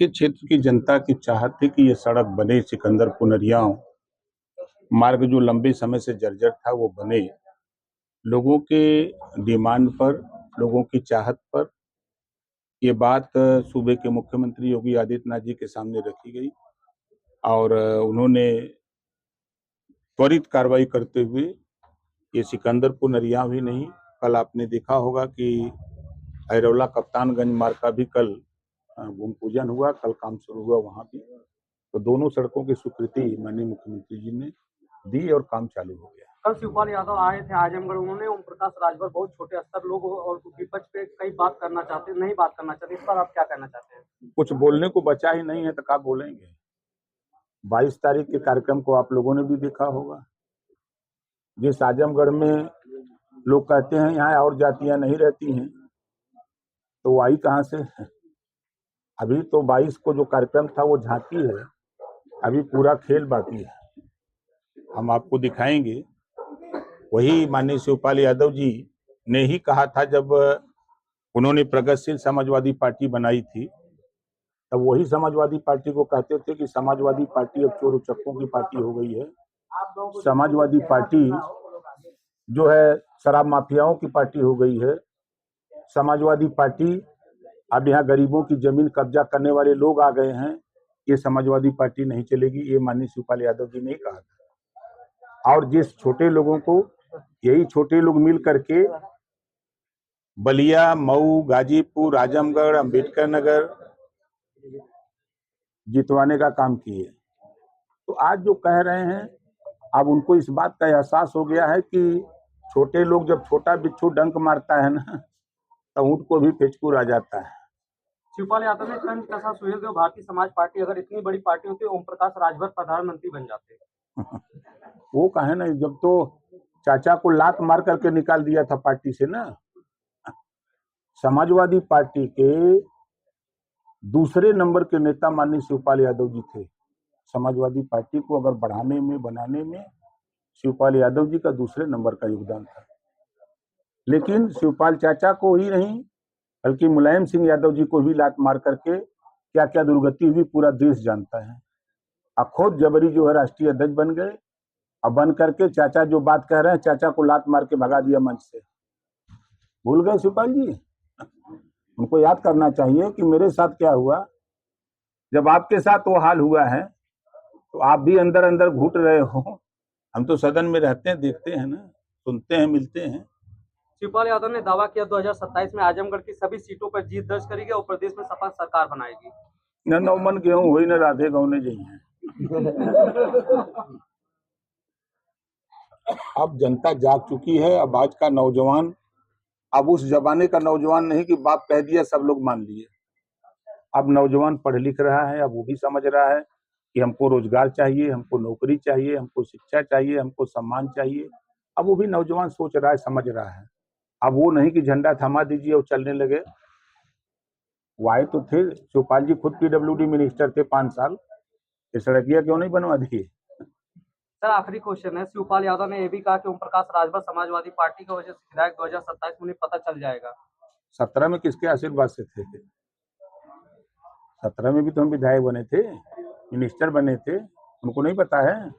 देखिए, क्षेत्र की जनता की चाहत थी कि ये सड़क बने, सिकंदरपुर नरियाव मार्ग जो लंबे समय से जर्जर था वो बने। लोगों के डिमांड पर, लोगों की चाहत पर ये बात सूबे के मुख्यमंत्री योगी आदित्यनाथ जी के सामने रखी गई और उन्होंने त्वरित कार्रवाई करते हुए ये सिकंदरपुर नरियाव ही नहीं, कल आपने देखा होगा कि ऐरौला कप्तानगंज मार्ग का भी कल भूमि पूजन हुआ, कल काम शुरू हुआ वहां भी। तो दोनों सड़कों की स्वीकृति माननीय मुख्यमंत्री जी ने दी और काम चालू हो गया। कल शिवपाल यादव आए थे आजमगढ़, उन्होंने ओम प्रकाश राजभर बहुत छोटे स्तर लोग और विपक्ष पे कई बात करना चाहते, नहीं बात करना चाहते, इस पर आप क्या कहना चाहते हैं? कुछ बोलने को बचा ही नहीं है तो क्या बोलेंगे। 22 तारीख के कार्यक्रम को आप लोगों ने भी देखा होगा। जिस आजमगढ़ में लोग कहते हैं यहाँ और जातियां नहीं रहती हैं, तो वो आई कहाँ से? अभी तो 22 को जो कार्यक्रम था वो झांकी है, अभी पूरा खेल बाकी है। हम आपको दिखाएंगे। वही माननीय शिवपाल यादव जी ने ही कहा था जब उन्होंने प्रगतिशील समाजवादी पार्टी बनाई थी, तब वही समाजवादी पार्टी को कहते थे कि समाजवादी पार्टी अब चोर उचक्कों की पार्टी हो गई है। समाजवादी पार्टी जो है शराब माफियाओं की पार्टी हो गई है। समाजवादी पार्टी अब यहाँ गरीबों की जमीन कब्जा करने वाले लोग आ गए हैं। ये समाजवादी पार्टी नहीं चलेगी, ये माननीय शिवपाल यादव जी ने ही कहा था। और जिस छोटे लोगों को यही छोटे लोग मिल करके बलिया, मऊ, गाजीपुर, आजमगढ़, अंबेडकर नगर जितवाने का काम किए, तो आज जो कह रहे हैं, अब उनको इस बात का एहसास हो गया है कि छोटे लोग जब छोटा बिच्छू डंक मारता है ना, तो ऊंट को भी पेचकूर आ जाता है। शिवपाल यादव ने तंज कसा सुहेलदेव भारतीय समाज पार्टी अगर इतनी बड़ी पार्टी होती, ओम प्रकाश राजभर प्रधानमंत्री बन जाते। वो कहे ना, जब तो चाचा को लात मार करके निकाल दिया था पार्टी से ना। समाजवादी पार्टी के दूसरे नंबर के नेता माननीय शिवपाल यादव जी थे। समाजवादी पार्टी को अगर बढ़ाने में, बनाने में शिवपाल यादव जी का दूसरे नंबर का योगदान था। लेकिन शिवपाल चाचा को ही नहीं, बल्कि मुलायम सिंह यादव जी को भी लात मार करके क्या क्या दुर्गति हुई पूरा देश जानता है। अब खुद जबरी जो है राष्ट्रीय अध्यक्ष बन गए। अब बन करके चाचा जो बात कह रहे हैं, चाचा को लात मार के भगा दिया मंच से। भूल गए शिवपाल जी? उनको याद करना चाहिए कि मेरे साथ क्या हुआ। जब आपके साथ वो हाल हुआ है तो आप भी अंदर अंदर घुट रहे हो। हम तो सदन में रहते हैं, देखते हैं ना, सुनते हैं, मिलते हैं। शिवपाल यादव ने दावा किया 2027 में आजमगढ़ की सभी सीटों पर जीत दर्ज करेगी और प्रदेश में सपा सरकार बनाएगी। न नौमन गेहूं हुई न राधे गौने जी हैं। अब जनता जाग चुकी है। अब आज का नौजवान अब उस जमाने का नौजवान नहीं कि बाप कह दिया सब लोग मान लिए। अब नौजवान पढ़ लिख रहा है, अब वो भी समझ रहा है कि हमको रोजगार चाहिए, हमको नौकरी चाहिए, हमको शिक्षा चाहिए, हमको सम्मान चाहिए। अब वो भी नौजवान सोच रहा है, समझ रहा है। अब वो नहीं कि झंडा थमा दीजिए और चलने लगे। वो आए तो थे, शिवपाल जी खुद PWD मिनिस्टर थे 5 साल। ये सड़किया क्यों नहीं बनवा दी? सर, आखिरी क्वेश्चन है, शिवपाल यादव ने यह भी कहा कि ओम प्रकाश राजभर समाजवादी पार्टी की वजह से विधायक 2027 में उन्हें पता चल जाएगा। 17 में किसके आशीर्वाद से थे? 17 में भी तो हम विधायक बने थे, मिनिस्टर बने थे, उनको नहीं पता है?